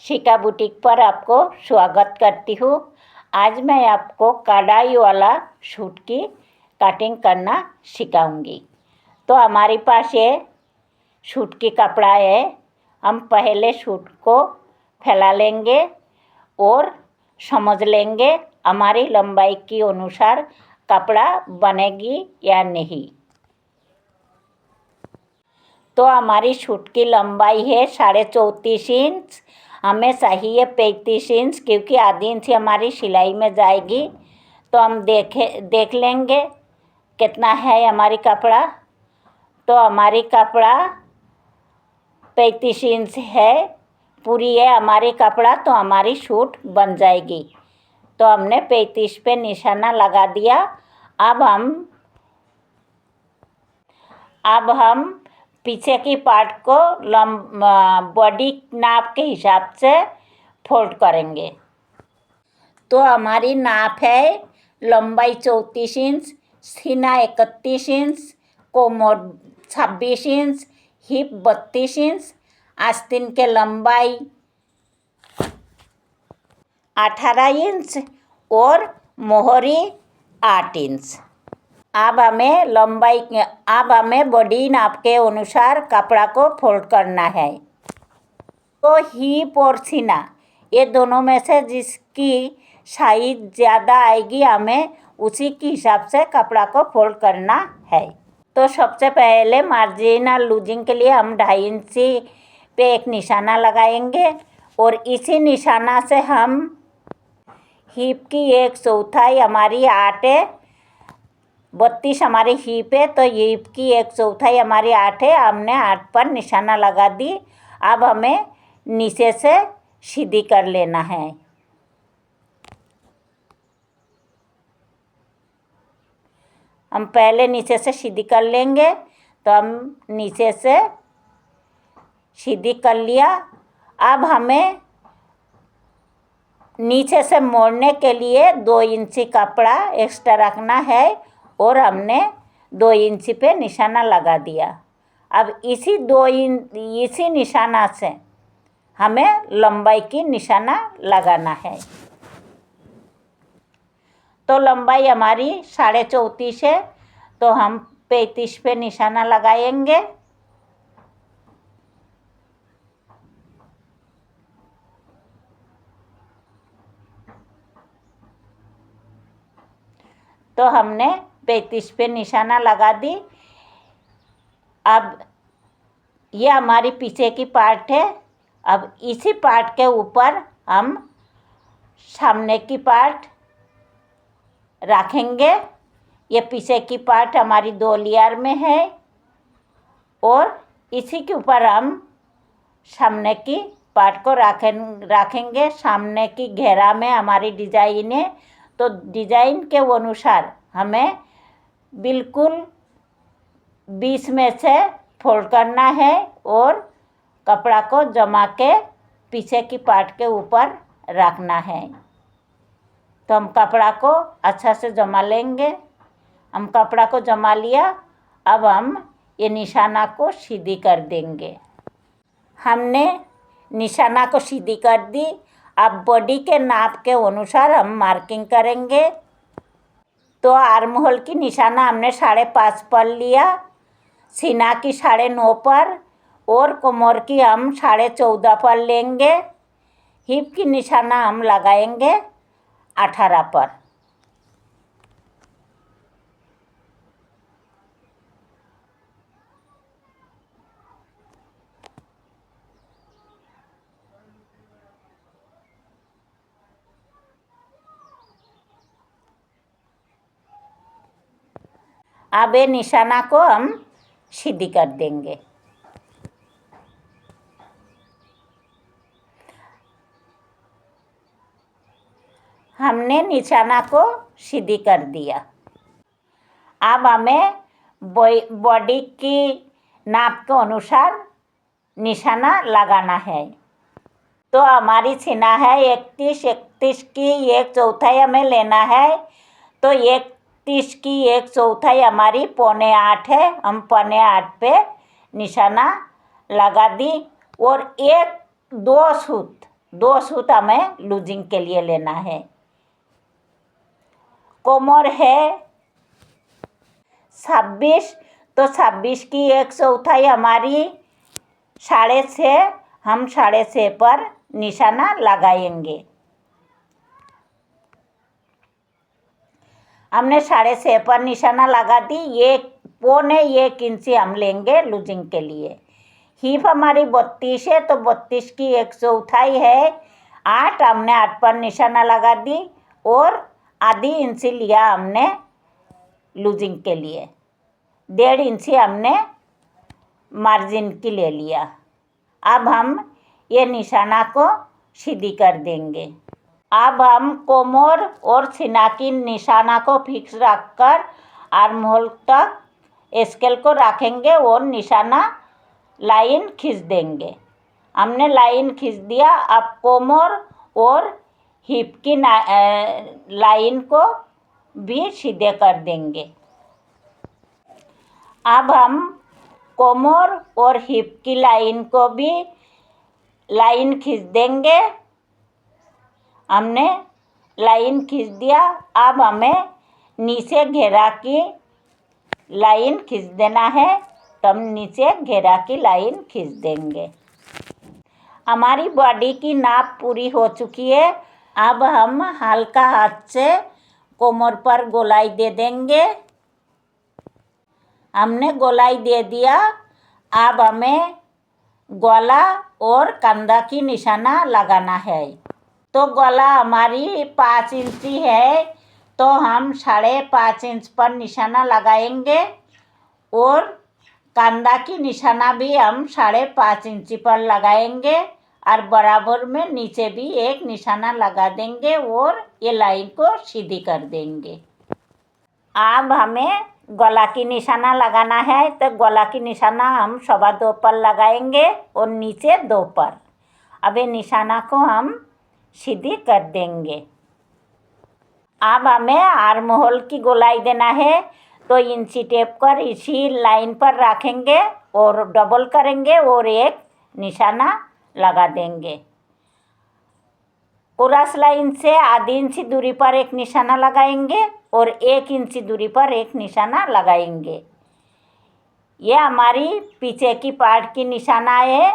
शिका बुटीक पर आपको स्वागत करती हूँ। आज मैं आपको कढ़ाई वाला सूट की कटिंग करना सिखाऊंगी। तो हमारे पास ये सूट की कपड़ा है। हम पहले सूट को फैला लेंगे और समझ लेंगे हमारी लंबाई के अनुसार कपड़ा बनेगी या नहीं। तो हमारी सूट की लंबाई है 34.5 इंच। हमें चाहिए 35 इंच, क्योंकि आधी इंच हमारी सिलाई में जाएगी। तो हम देख लेंगे कितना है हमारी कपड़ा। तो हमारी कपड़ा 35 इंच है, पूरी है हमारी कपड़ा, तो हमारी सूट बन जाएगी। तो हमने 35 पे निशाना लगा दिया। अब हम पीछे की पार्ट को बॉडी नाप के हिसाब से फोल्ड करेंगे। तो हमारी नाप है लंबाई 34 इंच, सीना 31 इंच, कोमर 26 इंच, हिप 32 इंच, आस्तीन के लंबाई 18 इंच और मोहरी 8 इंच। अब हमें बॉडी नाप के अनुसार कपड़ा को फोल्ड करना है। तो हिप और सीना ये दोनों में से जिसकी साइज ज़्यादा आएगी हमें उसी के हिसाब से कपड़ा को फोल्ड करना है। तो सबसे पहले मार्जिनल लूजिंग के लिए हम 2.5 इंची पे एक निशाना लगाएंगे और इसी निशाना से हम हिप की 1/4 हमारी 8 है, 32 हमारी हिप है, तो हिप की 1/4 हमारी 8 है। हमने 8 पर निशाना लगा दी। अब हमें नीचे से सीधी कर लेना है। हम पहले नीचे से सीधी कर लेंगे। तो हम नीचे से सीधी कर लिया। अब हमें नीचे से मोड़ने के लिए 2 इंची कपड़ा एक्स्ट्रा रखना है और हमने 2 इंची पे निशाना लगा दिया। अब इसी निशाना से हमें लंबाई की निशाना लगाना है। तो लंबाई हमारी 34.5 है, तो हम 35 पे निशाना लगाएंगे। तो हमने 35 पे निशाना लगा दी। अब ये हमारी पीछे की पार्ट है। अब इसी पार्ट के ऊपर हम सामने की पार्ट रखेंगे। ये पीछे की पार्ट हमारी 2 लेयर में है और इसी के ऊपर हम सामने की पार्ट को रखेंगे। सामने की घेरा में हमारी डिजाइन है, तो डिजाइन के अनुसार हमें बिल्कुल 20 में से फोल्ड करना है और कपड़ा को जमा के पीछे की पार्ट के ऊपर रखना है। तो हम कपड़ा को अच्छा से जमा लेंगे। हम कपड़ा को जमा लिया। अब हम ये निशाना को सीधी कर देंगे। हमने निशाना को सीधी कर दी। अब बॉडी के नाप के अनुसार हम मार्किंग करेंगे। तो आर्म होल की निशाना हमने 5.5 पर लिया, सीना की 9.5 पर और कमर की हम 14.5 पर लेंगे। हिप की निशाना हम लगाएंगे 18 पर। अब ये निशाना को हम सीधी कर देंगे। हमने निशाना को सीधी कर दिया। अब हमें बॉडी की नाप के अनुसार निशाना लगाना है। तो हमारी सीना है 31 की 1/4 हमें लेना है। तो 31 की 1/4 हमारी 7.25 है। हम 7.25 पे निशाना लगा दी और 1-2 सूत 2 सूत हमें लूजिंग के लिए लेना है। कोमर है 26, तो 26 की 1/4 हमारी 6.5, हम 6.5 पर निशाना लगाएंगे। हमने 6.5 पर निशाना लगा दी। 1 इंची हम लेंगे लूजिंग के लिए। हिप हमारी 32 है, तो 32 की 1/4 है 8, हमने 8 पर निशाना लगा दी और आधी इंची लिया हमने लूजिंग के लिए। 1.5 इंची हमने मार्जिन की ले लिया। अब हम ये निशाना को सीधी कर देंगे। अब हम कोमर और सीना की निशाना को फिक्स रखकर आर्म होल तक स्केल को रखेंगे और निशाना लाइन खींच देंगे। हमने लाइन खींच दिया। अब कोमर और हिप की लाइन को भी सीधे कर देंगे। अब हम कोमर और हिप की लाइन को भी लाइन खींच देंगे। हमने लाइन खींच दिया। अब हमें नीचे घेरा की लाइन खींच देना है, तो हम नीचे घेरा की लाइन खींच देंगे। हमारी बॉडी की नाप पूरी हो चुकी है। अब हम हल्का हाथ से कोमर पर गोलाई दे देंगे। हमने गोलाई दे दिया। अब हमें गला और कंधा की निशाना लगाना है। तो गला हमारी 5 इंची है, तो हम 5.5 इंच पर निशाना लगाएंगे और कंधा की निशाना भी हम 5.5 इंची पर लगाएंगे और बराबर में नीचे भी एक निशाना लगा देंगे और ये लाइन को सीधी कर देंगे। अब हमें गला की निशाना लगाना है, तो गला की निशाना हम 2.25 पर लगाएंगे और नीचे 2 पर। अब ये निशाना को हम सीधी कर देंगे। अब हमें आर्म होल की गोलाई देना है, तो इंची टेप कर इसी लाइन पर रखेंगे और डबल करेंगे और एक निशाना लगा देंगे। क्रॉस लाइन से आधी इंची दूरी पर एक निशाना लगाएंगे और 1 इंची दूरी पर एक निशाना लगाएंगे। ये हमारी पीछे की पार्ट की निशाना है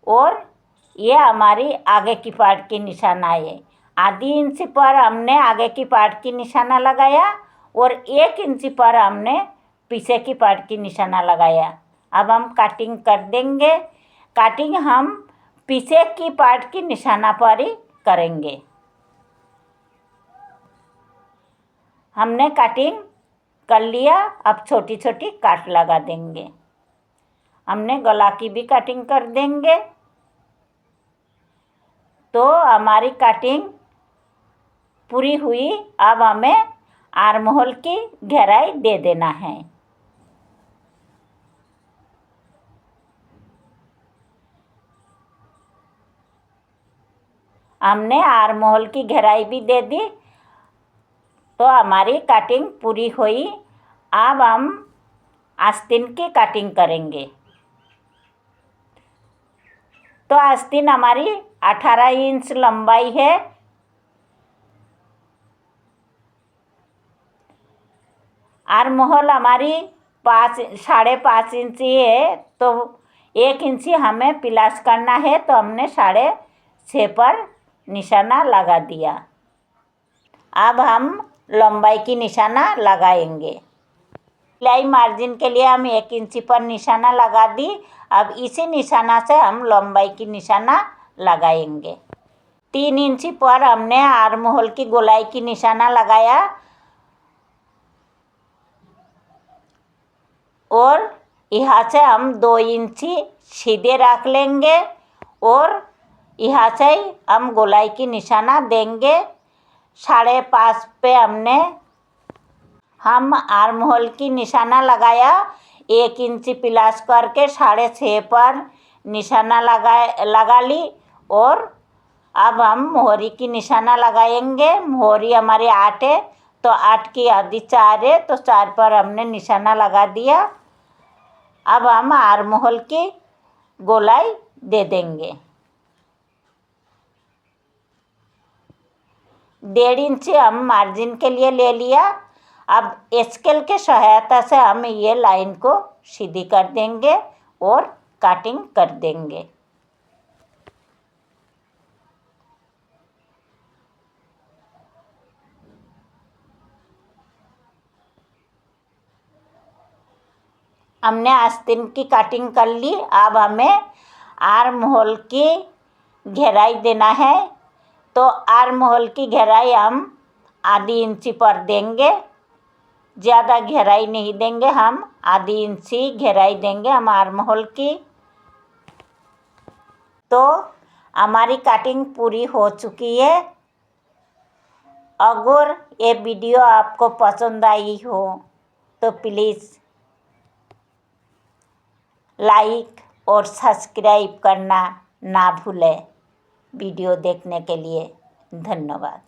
और ये हमारी आगे की पार्ट की निशाना है। आधी इंची पर हमने आगे की पार्ट की निशाना लगाया और 1 इंची पर हमने पीछे की पार्ट की निशाना लगाया। अब हम कटिंग कर देंगे। कटिंग हम पीछे की पार्ट की निशाना पर ही करेंगे। हमने कटिंग कर लिया। अब छोटी छोटी काट लगा देंगे। हमने गला की भी कटिंग कर देंगे। तो हमारी कटिंग पूरी हुई। अब हमें आर्म होल की गहराई दे देना है। हमने आर्म होल की गहराई भी दे दी, तो हमारी कटिंग पूरी हुई। अब हम आस्तीन की कटिंग करेंगे। तो आस्तीन हमारी 18 इंच लंबाई है। आर्म होल हमारी 5.5 इंची है, तो 1 इंची हमें प्लस करना है, तो हमने 6.5 पर निशाना लगा दिया। अब हम लंबाई की निशाना लगाएंगे। सिलाई मार्जिन के लिए हम 1 इंची पर निशाना लगा दी। अब इसी निशाना से हम लंबाई की निशाना लगाएंगे। 3 इंची पर हमने आर्म होल की गोलाई की निशाना लगाया और यहाँ से हम 2 इंची सीधे रख लेंगे और यहाँ से हम गोलाई की निशाना देंगे। 5.5 पे हम आर्म होल की निशाना लगाया। 1 इंची प्लस करके 6.5 पर निशाना लगा ली और अब हम मोहरी की निशाना लगाएंगे। मोहरी हमारी 8 है, तो 8 की आधी 4 है, तो 4 पर हमने निशाना लगा दिया। अब हम आर्म होल की गोलाई दे देंगे। 1.5 इंच हम मार्जिन के लिए ले लिया। अब स्केल के सहायता से हम ये लाइन को सीधी कर देंगे और कटिंग कर देंगे। हमने आस्तीन की कटिंग कर ली। अब हमें आर्म होल की गहराई देना है, तो आर्म होल की गहराई हम आधी इंची पर देंगे, ज़्यादा गहराई नहीं देंगे, हम आधी इंची गहराई देंगे हम आर्म होल की। तो हमारी कटिंग पूरी हो चुकी है। अगर ये वीडियो आपको पसंद आई हो तो प्लीज़ लाइक और सब्सक्राइब करना ना भूलें। वीडियो देखने के लिए धन्यवाद।